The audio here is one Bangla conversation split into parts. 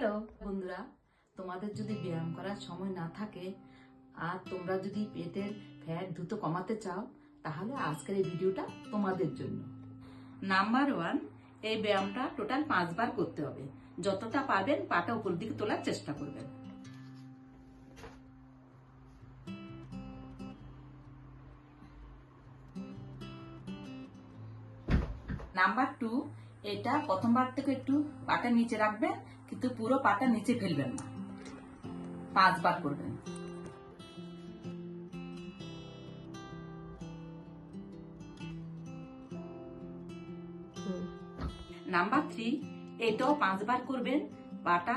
হ্যালো বন্ধুরা, তোমাদের যদি ব্যায়াম করার সময় না থাকে আর তোমরা যদি পেটের ফ্যাট দ্রুত কমাতে চাও, তাহলে আজকের এই ভিডিওটা তোমাদের জন্য। নাম্বার 1, এই ব্যায়ামটা টোটাল 5 বার করতে হবে। যতটা পারবেন পাটা উপর দিকে তোলার চেষ্টা করবেন। নাম্বার 2, এটা প্রথমবার থেকে একটু পাটা নিচে রাখবেন, কিন্তু পুরো পাটা নিচে ফেলবেন না। 5 বার করবেন। নাম্বার 3, এটাও 5 বার করবেন। পাটা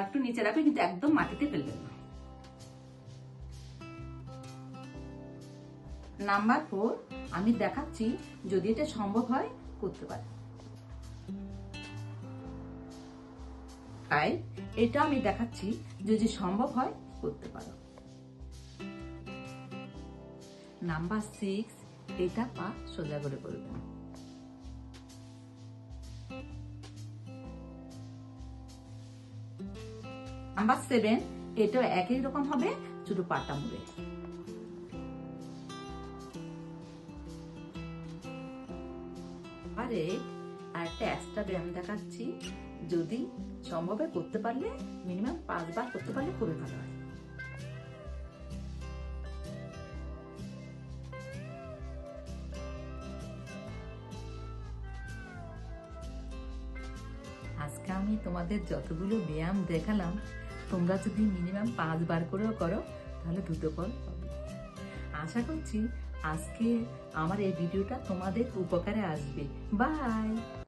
একটু নিচে রাখবেন, কিন্তু একদম মাটিতে ফেলবেন না। নাম্বার 4, আমি দেখাচ্ছি, যদি এটা সম্ভব হয় করতে পারেন। 5, এটা আমি দেখাচ্ছি, যদি সম্ভব হয় করতে পারো। নাম্বার 6, এটা পা সোজা করে করবেন। নাম্বার 7, এটাও একই রকম হবে, শুধু পাটা মুড়ে। আর একটা এক্সট্রা ব্যায়াম দেখাচ্ছি, যদি সম্ভব হয় করতে পারলে মিনিমাম 5 বার করতে পারলে খুবই ভালো হয়। আজকে আমি তোমাদের যতগুলো ব্যায়াম দেখালাম, তোমরা যদি মিনিমাম 5 বার করেও করো, তাহলে দ্রুত ফল পাবে। আশা করছি আজকে আমার এই ভিডিওটা তোমাদের উপকারে আসবে। বাই।